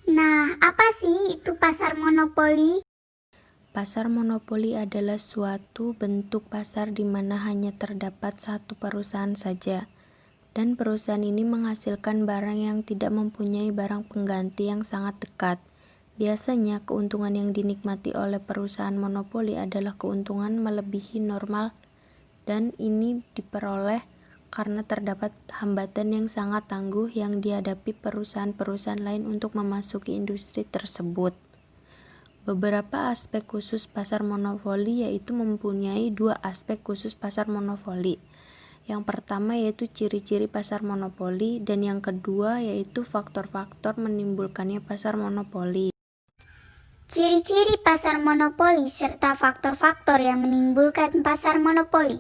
Nah, apa sih itu pasar monopoli? Pasar monopoli adalah suatu bentuk pasar di mana hanya terdapat satu perusahaan saja, dan perusahaan ini menghasilkan barang yang tidak mempunyai barang pengganti yang sangat dekat. Biasanya, keuntungan yang dinikmati oleh perusahaan monopoli adalah keuntungan melebihi normal, dan ini diperoleh karena terdapat hambatan yang sangat tangguh yang dihadapi perusahaan-perusahaan lain untuk memasuki industri tersebut. Beberapa aspek khusus pasar monopoli yaitu mempunyai dua aspek khusus pasar monopoli. Yang pertama yaitu ciri-ciri pasar monopoli, dan yang kedua yaitu faktor-faktor menimbulkannya pasar monopoli. Ciri-ciri pasar monopoli serta faktor-faktor yang menimbulkan pasar monopoli.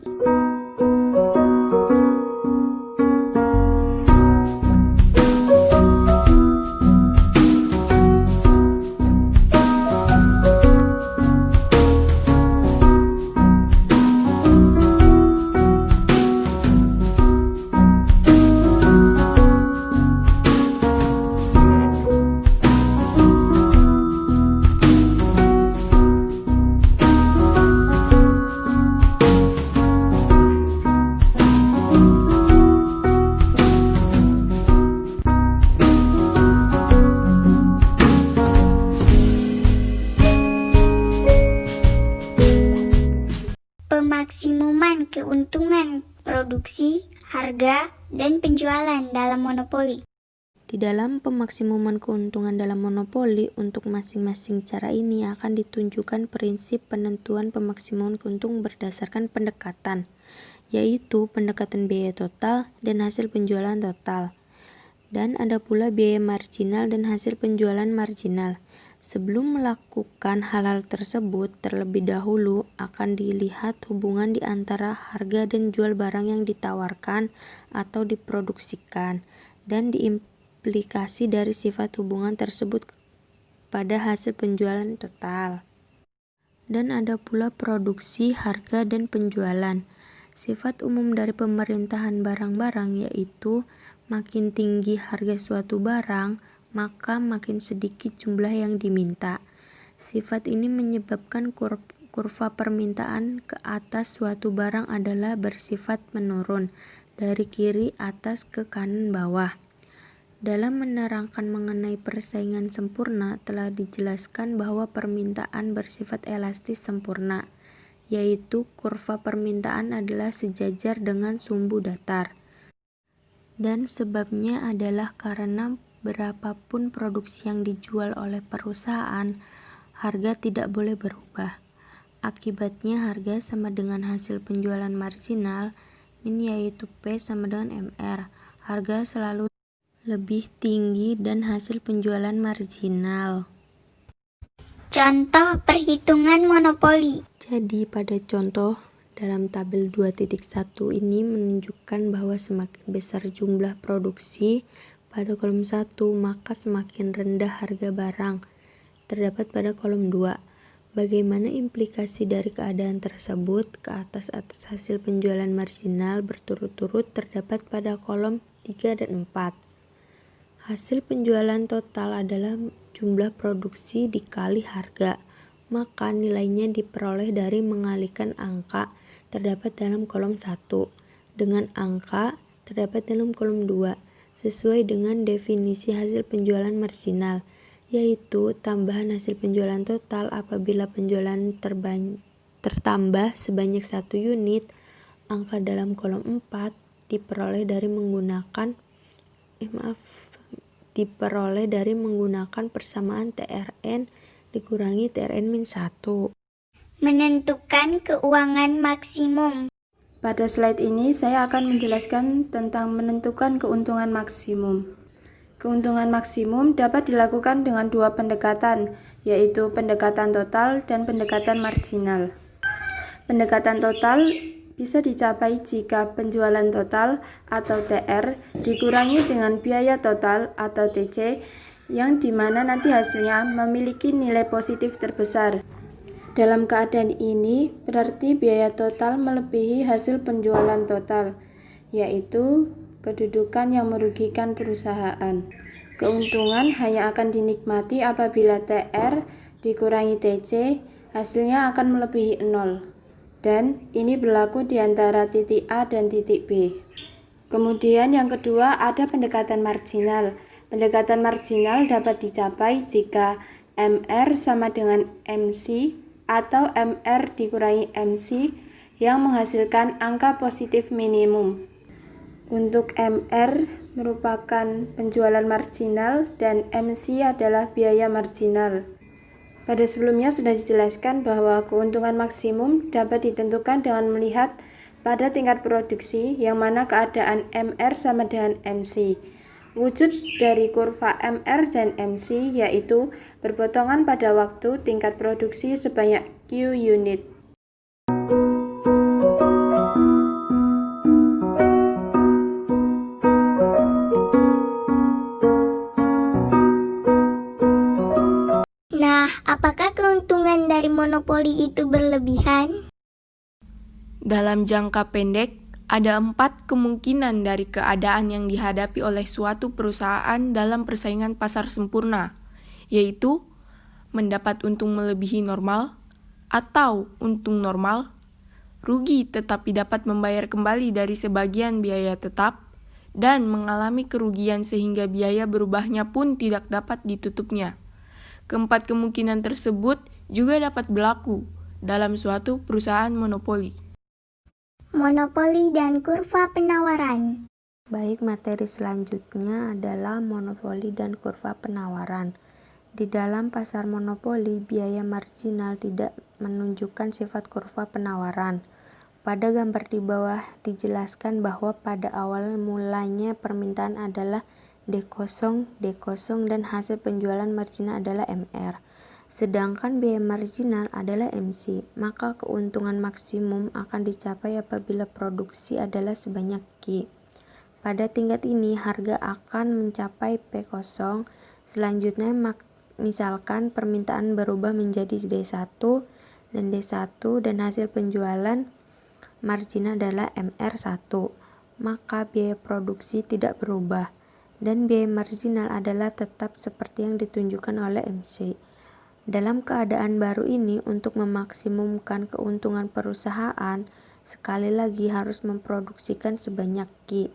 Pemaksimuman keuntungan produksi, harga, dan penjualan dalam monopoli. Di dalam pemaksimuman keuntungan dalam monopoli, untuk masing-masing cara ini akan ditunjukkan prinsip penentuan pemaksimuman keuntungan berdasarkan pendekatan, yaitu pendekatan biaya total dan hasil penjualan total. Dan ada pula biaya marginal dan hasil penjualan marginal. Sebelum melakukan hal-hal tersebut, terlebih dahulu akan dilihat hubungan di antara harga dan jual barang yang ditawarkan atau diproduksikan, dan diimplikasi dari sifat hubungan tersebut pada hasil penjualan total. Dan ada pula produksi, harga, dan penjualan. Sifat umum dari pemerintahan barang-barang yaitu makin tinggi harga suatu barang, maka makin sedikit jumlah yang diminta. Sifat ini menyebabkan kurva permintaan ke atas suatu barang adalah bersifat menurun, dari kiri atas ke kanan bawah. Dalam menerangkan mengenai persaingan sempurna, telah dijelaskan bahwa permintaan bersifat elastis sempurna, yaitu kurva permintaan adalah sejajar dengan sumbu datar. Dan sebabnya adalah karena berapapun produksi yang dijual oleh perusahaan, harga tidak boleh berubah. Akibatnya harga sama dengan hasil penjualan marginal, min yaitu P sama dengan MR. Harga selalu lebih tinggi dan hasil penjualan marginal. Contoh perhitungan monopoli. Jadi pada contoh dalam tabel 2.1 ini menunjukkan bahwa semakin besar jumlah produksi pada kolom 1, maka semakin rendah harga barang terdapat pada kolom 2. Bagaimana implikasi dari keadaan tersebut? Ke atas hasil penjualan marginal berturut-turut terdapat pada kolom 3 dan 4. Hasil penjualan total adalah jumlah produksi dikali harga, maka nilainya diperoleh dari mengalihkan angka terdapat dalam kolom 1 dengan angka terdapat dalam kolom 2 sesuai dengan definisi hasil penjualan marginal, yaitu tambahan hasil penjualan total apabila penjualan tertambah sebanyak 1 unit. Angka dalam kolom 4 diperoleh dari menggunakan persamaan TRN dikurangi TRN-1. Menentukan keuangan maksimum. Pada slide ini saya akan menjelaskan tentang menentukan keuntungan maksimum. Keuntungan maksimum dapat dilakukan dengan dua pendekatan, yaitu pendekatan total dan pendekatan marginal. Pendekatan total bisa dicapai jika penjualan total atau TR dikurangi dengan biaya total atau TC, yang dimana nanti hasilnya memiliki nilai positif terbesar. Dalam keadaan ini berarti biaya total melebihi hasil penjualan total, yaitu kedudukan yang merugikan perusahaan. Keuntungan hanya akan dinikmati apabila TR dikurangi TC, hasilnya akan melebihi 0. Dan ini berlaku di antara titik A dan titik B. Kemudian yang kedua ada pendekatan marginal. Pendekatan marginal dapat dicapai jika MR sama dengan MC atau MR dikurangi MC yang menghasilkan angka positif minimum. Untuk MR merupakan penjualan marginal dan MC adalah biaya marginal. Pada sebelumnya sudah dijelaskan bahwa keuntungan maksimum dapat ditentukan dengan melihat pada tingkat produksi yang mana keadaan MR sama dengan MC. Wujud dari kurva MR dan MC yaitu berpotongan pada waktu tingkat produksi sebanyak Q unit. Nah, apakah keuntungan dari monopoli itu berlebihan? Dalam jangka pendek, ada 4 kemungkinan dari keadaan yang dihadapi oleh suatu perusahaan dalam persaingan pasar sempurna, yaitu mendapat untung melebihi normal, atau untung normal, rugi tetapi dapat membayar kembali dari sebagian biaya tetap, dan mengalami kerugian sehingga biaya berubahnya pun tidak dapat ditutupnya. Keempat kemungkinan tersebut juga dapat berlaku dalam suatu perusahaan monopoli. Monopoli dan kurva penawaran. Baik, materi selanjutnya adalah monopoli dan kurva penawaran. Di dalam pasar monopoli, biaya marginal tidak menunjukkan sifat kurva penawaran. Pada gambar di bawah dijelaskan bahwa pada awal mulanya permintaan adalah D0, dan hasil penjualan marginal adalah MR. Sedangkan biaya marginal adalah MC, maka keuntungan maksimum akan dicapai apabila produksi adalah sebanyak Q. Pada tingkat ini, harga akan mencapai P0. Selanjutnya, misalkan permintaan berubah menjadi D1 dan D1 dan hasil penjualan marginal adalah MR1, maka biaya produksi tidak berubah dan biaya marginal adalah tetap seperti yang ditunjukkan oleh MC. Dalam keadaan baru ini, untuk memaksimumkan keuntungan perusahaan, sekali lagi harus memproduksikan sebanyak Q.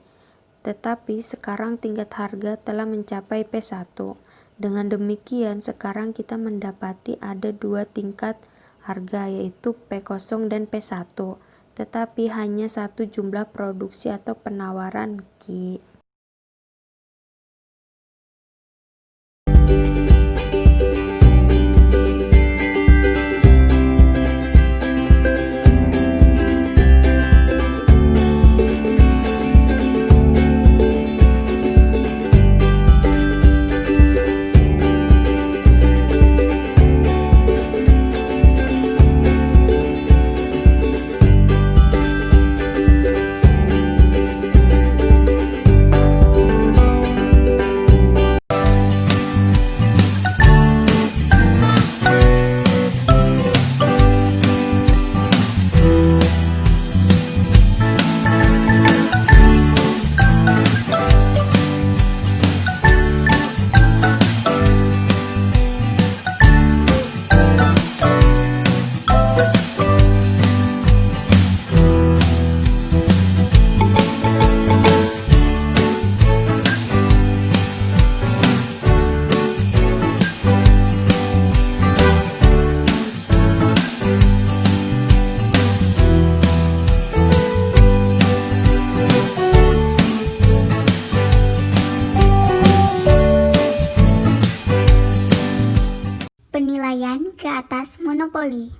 Tetapi sekarang tingkat harga telah mencapai P1. Dengan demikian, sekarang kita mendapati ada 2 tingkat harga yaitu P0 dan P1, tetapi hanya satu jumlah produksi atau penawaran Q. Penilaian ke atas monopoli.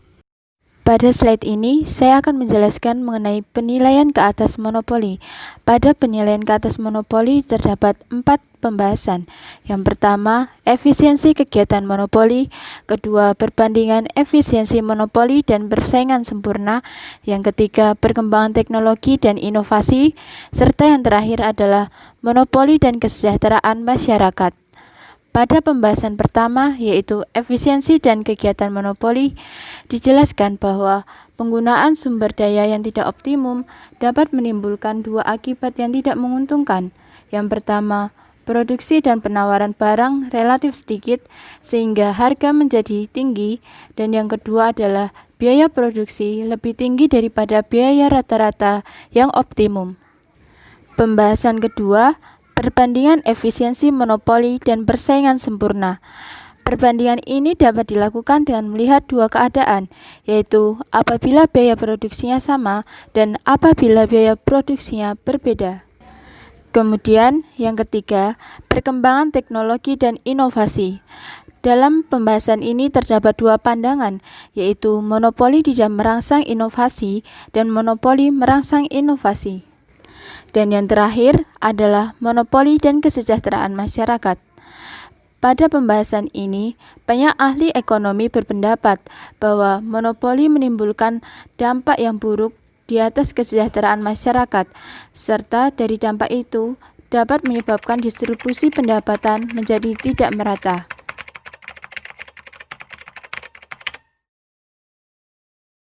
Pada slide ini, saya akan menjelaskan mengenai penilaian ke atas monopoli. Pada penilaian ke atas monopoli terdapat 4 pembahasan. Yang pertama, efisiensi kegiatan monopoli. Kedua, perbandingan efisiensi monopoli dan persaingan sempurna. Yang ketiga, perkembangan teknologi dan inovasi. Serta yang terakhir adalah monopoli dan kesejahteraan masyarakat. Pada pembahasan pertama, yaitu efisiensi dan kegiatan monopoli, dijelaskan bahwa penggunaan sumber daya yang tidak optimum dapat menimbulkan 2 akibat yang tidak menguntungkan. Yang pertama, produksi dan penawaran barang relatif sedikit sehingga harga menjadi tinggi, dan yang kedua adalah biaya produksi lebih tinggi daripada biaya rata-rata yang optimum. Pembahasan kedua, perbandingan efisiensi monopoli dan persaingan sempurna. Perbandingan ini dapat dilakukan dengan melihat dua keadaan, yaitu apabila biaya produksinya sama dan apabila biaya produksinya berbeda. Kemudian, yang ketiga, perkembangan teknologi dan inovasi. Dalam pembahasan ini terdapat dua pandangan, yaitu monopoli tidak merangsang inovasi dan monopoli merangsang inovasi. Dan yang terakhir adalah monopoli dan kesejahteraan masyarakat. Pada pembahasan ini, banyak ahli ekonomi berpendapat bahwa monopoli menimbulkan dampak yang buruk di atas kesejahteraan masyarakat, serta dari dampak itu dapat menyebabkan distribusi pendapatan menjadi tidak merata.